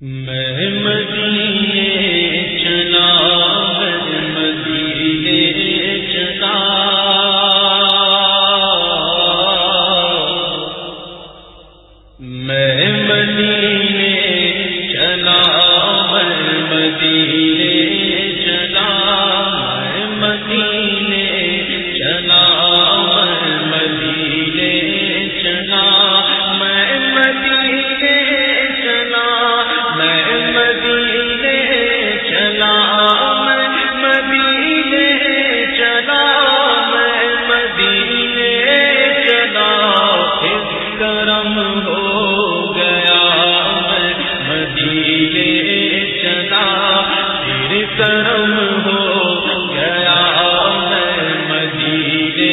میں مدینے چلا مدینے چلا میں مدینے چلا مدینے چلا میں مدینے چلا مدینے چلا میں مدینے چلا میں مدینے چلا میں مدینے چلا میں مدینے چلا پھر کرم ہو گیا میں مدینے چلا پھر کرم ہو گیا میں مدینے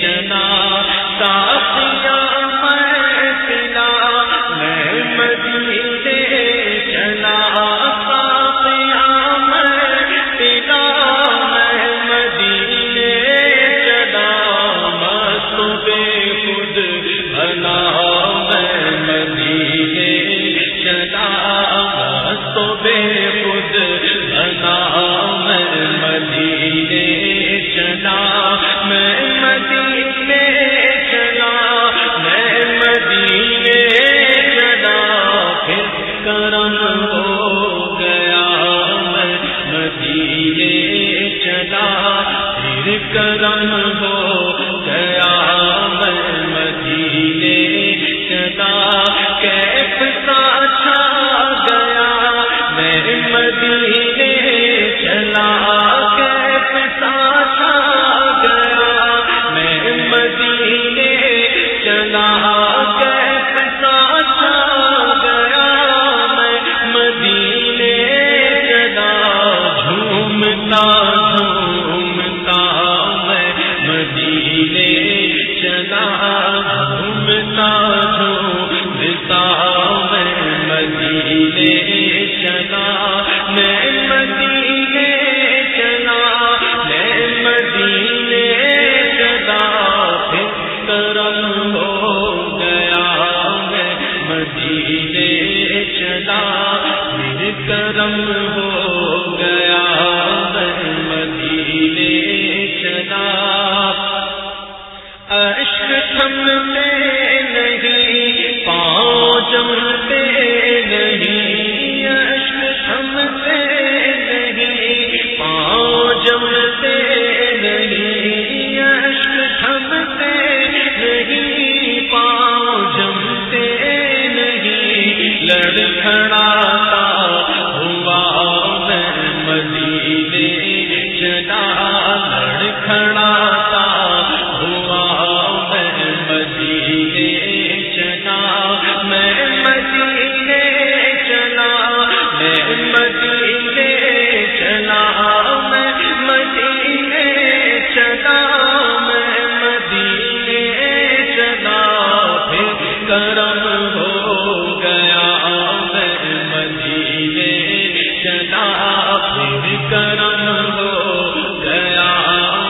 چلا ساقیاں میں پلا میں مدینے چلا ساقیاں میں پلا میں مدینے چلا مست بے خود بنا میں مدینے چلا مست بے خود بنا میں مدینے چلا میں مدینے چلا میں مدینے چلا پھر کرم ہو گیا میں مدینے چلا پھر کرم ہو گیا میں مدینے چلا کیف سا چھا گیا میں مدینے چلا کیف سا چھا گیا میں مدینے چلا کیف سا چھا گیا میں مدینے چلا جھومتا جھومتا میں مدینے چلا جھومتا جھومتا میں مدینے چلا میں مدینے چلا میں مدینے چلا پھر کرم ہو گیا میں مدینے چلا پھر کرم ہو گیا میں مدینے چلا اشک تھمتے نہیں پاؤں جمتے نہیں اشک تھمتے نہیں پاؤں جمتے نہیں اشک تھمتے نہیں پاؤں جمتے نہیں لڑکھڑاتا ہوا میں مدینے چلا لڑکھڑاتا ہوا میں مدینے چلا میں مدینے چلا میں مدینے چلا میں مدینے چلا میں مدینے چلا پھر کرم ہو گیا میں مدینے چلا پھر کرم ہو گیا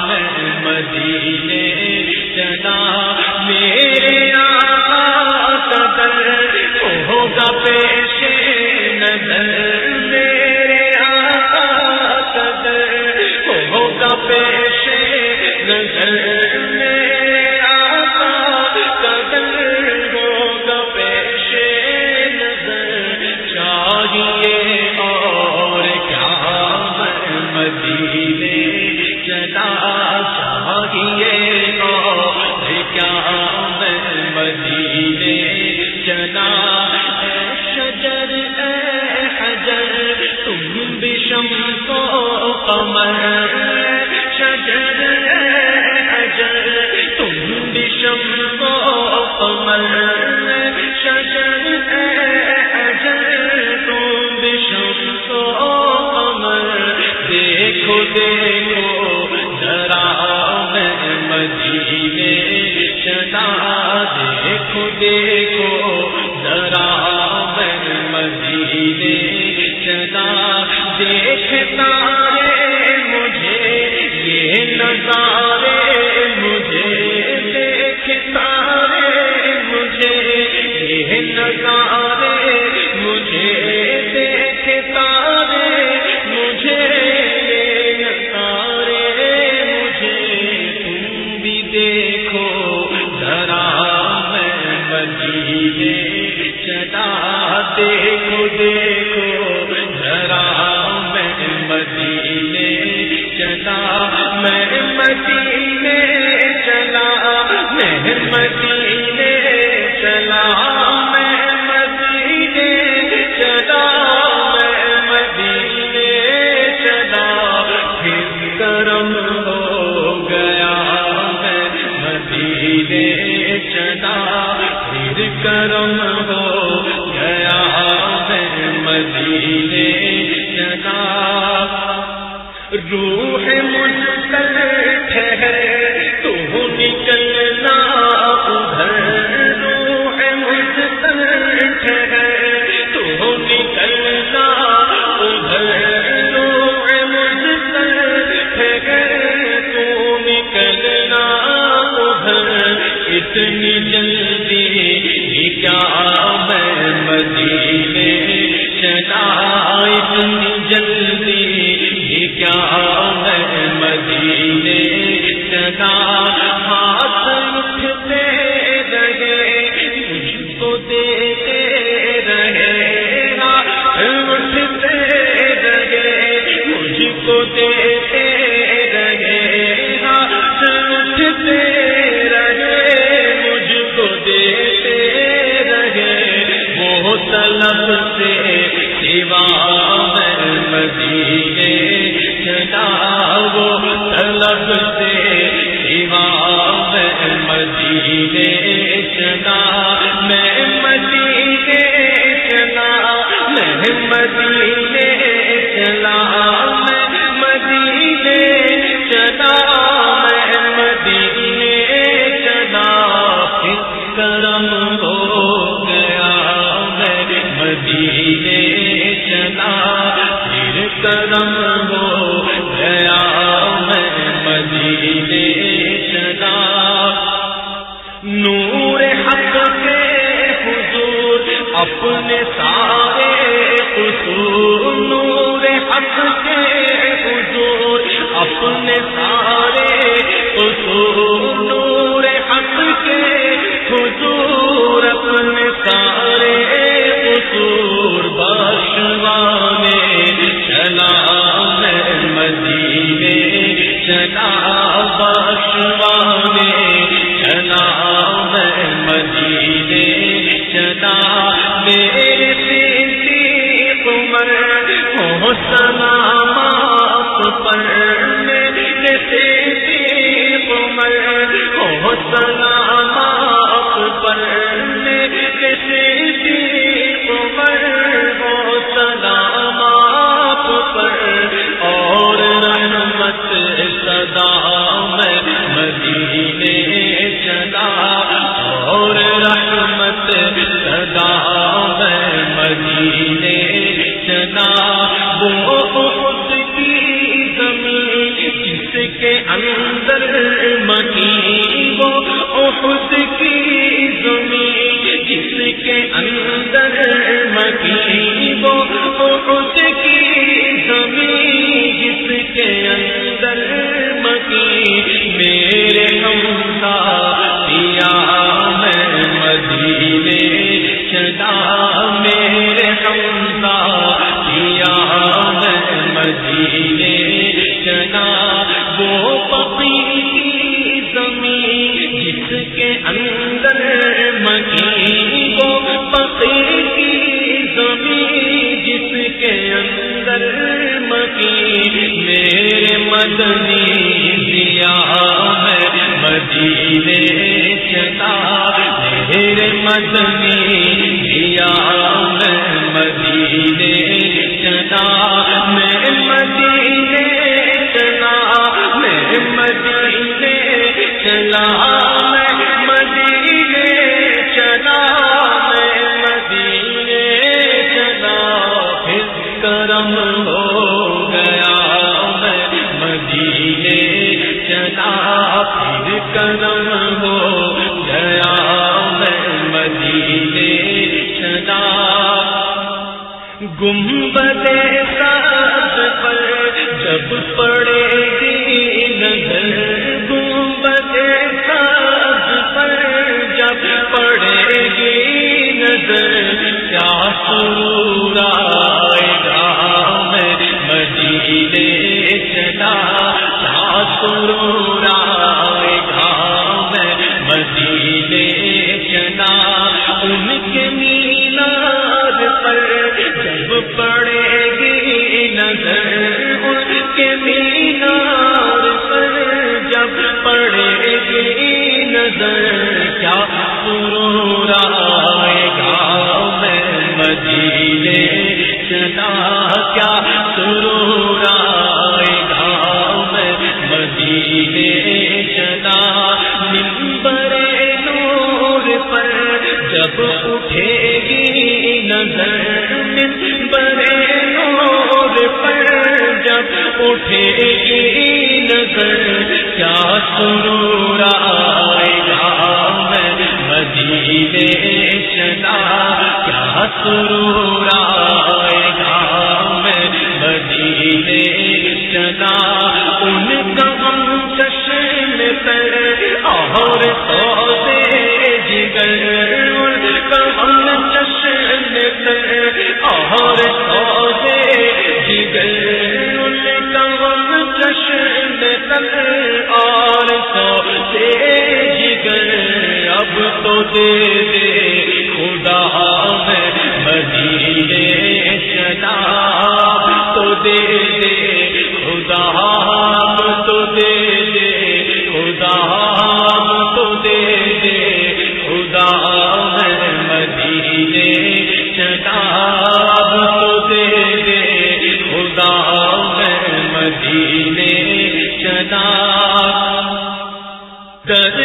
میں مدینے چلا میرے آقا قدر ہوگا پیش نظر میرے آقا قدر ہوگا پیش نظر میرے آقا قدر ہوگا پیش نظر چاہیے اور کیا میں مدینے چلا چاہیے اور کیا میں مدینے چلا اے شجر اے حجر تم بھی شمس و قمر شجر اے حجر تم بھی شمس و قمر شجر اے حجر تم بھی شمس و قمر دیکھو دیکھو ذرا میں مدینے چلا دیکھو دیکھو ذرا میں مدینے چلا دیکھتا رے مجھے یہ نظارے مجھے دیکھتا رے مجھے یہ نظارے مجھے مدینے چلا، دیکھو دیکھو ذرا میں مدینے چلا، میں مدینے چلا، میں مدینے چلا، میں مدینے چلا، میں مدینے چلا، پھر کرم ہو گیا میں مدینے چلا، پھر کرم ہو گیا میں مدینے چلا، روح مستلف ہے تو نکلنا ادھر، روح مستلف ہے تو نکلنا ادھر، روح مستلف ہے تو نکلنا ادھر، اتنی جلدی کیا میں مدینے چلا، اتنی جلدی کیا میں مدینے چلا، ہاتھ اٹھتے رہے مجھ کو دیتے رہے، ہاتھ اٹھتے رہے مجھ کو دیتے رہے، ہاتھ اٹھتے رہے مجھ کو دیتے رہے، وہ طلب سے سوا میں مدینے چلا، وہ طلب سے سوا میں مدینے چلا، میں مدینے چلا، میں مدینے چلا، میں مدینے چلا، میں مدینے چلا، پھر کرم ہو گیا میں مدینے چلا، پھر کرم ہو گیا میں مدینے چلا، نور حق کے حضور اپنے سارے قصور، نور حق کے حضور اپنے سارے قصور، نور حق کے حضور اپنے سارے قصور بخشوانے چلا میں مدینے چلا، بخشوانے چلا میں مدینے چلا، میرے صدیق عمر ہو سلامات پر، میرے صدیق عمر ہو سلامات پر، میرے صدیق عمر ہو سلامات پر، اور رحمت صدا میں مدینے چلا، اور رحمت صدا میں مدینے چلا، وہ خود کی زمین جس کے اندر مکی، وہ خود کی زمین جس کے اندر مکی، وہ خود کی زمین جس کے اندر مکی، میرے ہمسایہ میں مدینے چلا، میرے ہمسایہ میں مدینے چلا، وہ پپی کی زمین جس کے اندر مکی، وہ پپی کی زمین جس کے اندر مکی، میرے مدنی دیا میں مدینے چلا، میرے مدنی دیا میں مدینے چلا، میں مدینے چلا، میں مدینے چلا، میں مدینے چلا، میں مدینے چلا، پھر کرم ہو گیا میں مدینے چلا، پھر کرم ہو گیا میں مدینے چلا، گنبد سبز پر جب پڑے گی نظر، گنبد سبز پر جب پڑے گی پڑے گی نظر ان کے مینار پر، جب پڑے گی نظر کیا سرور آئے گا، میں مدینے چلا کیا سرور آئے گا، میں مدینے چلا۔ منبر نور پر جب اٹھے گی نظر، منبر نور پر جب اٹھے گی نظر کیا سرور آئے گا، میں مدینے چلا کیا سرور آئے گا، میں مدینے چلا۔ ان کا غم چشم پر اور سودے جگر، ان کا غم چشم پر اور سودے جگر، ان کا غم چشم پر اور سودے جگر، اب تو دے دے خدا میں مدینے چلا، تو دے دے خدا تو دے دے خدا تو دے دے خدا میں مدینے چلا، تو دے دے خدا میں مدینے چلا۔ درد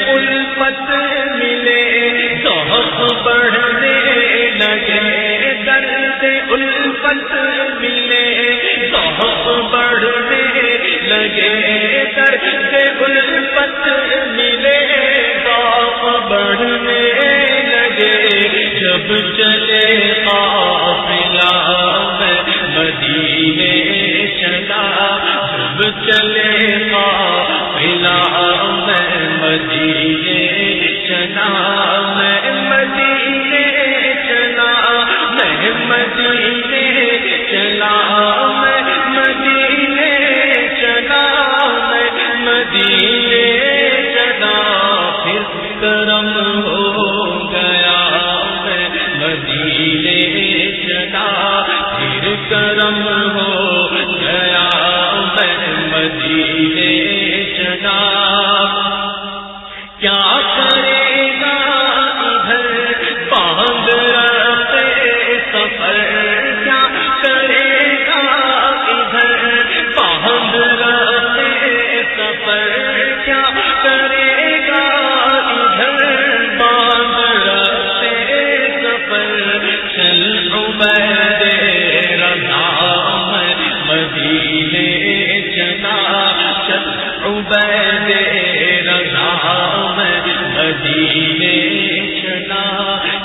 الفت ملے ذوق بڑھنے لگے، درد الفت ملے ذوق بڑھنے لگے، درد الفت ملے ذوق بڑھنے لگے، جب چلے قافلہ میں مدینے چلا، جب چلے قافلہ میں مدینے چلا، میں مدینے چلا، میں مدینے چلا، میں مدینے چلا، میں مدینے چلا، پھر کرم ہو گیا، میں مدینے چلا، پھر کرم ہو گیا، میں مدینے چلا۔ کیا کرے گا ادھر باندھ رہتے سفر، کیا کرے گا ادھر باندھ رہتے سفر، کیا کرے گا ادھر باندھ رہتے سفر، چل عبید رضا میں مدینے چلا، چل عبید رضا میں مدینے چلا۔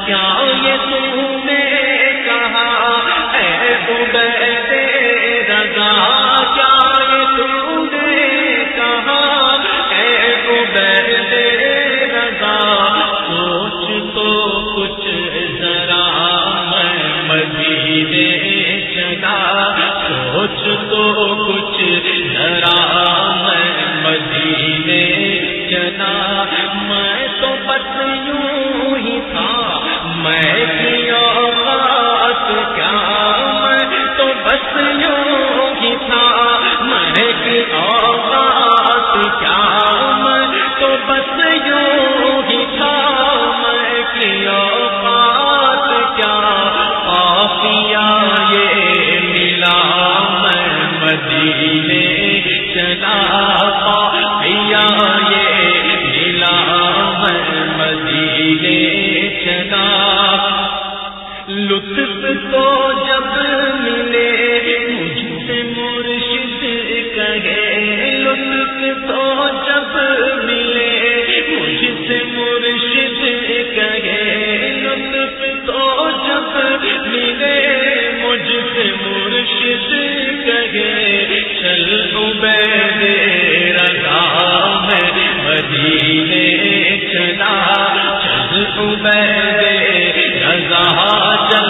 کیا یہ تم نے کہا اے عبید رضا، کیا یہ تم نے کہا اے عبید رضا، سوچ تو کچھ ذرا میں مدینے چلا، سوچ تو کچھ ذرا میں مدینے چلا۔ میں تو بس یوں ہی تھا، میں کی اوقات کیا، میں تو بس یوں ہی تھا، میں کی اوقات کیا، میں تو بس یوں ہی تھا، میں کی اوقات کیا، قافیہ یہ ملا میں مدینے چلا، قافیہ یہ ملا میں مدینے چلا۔ لطف تو جب ملے مجھ سے مرشد کہے، لطف تو جب ملے مجھ سے مرشد کہے، لطف تو جب ملے مجھ سے مرشد کہے، چل عبید رضا میں مدینے چلا، چل عبید رضا چل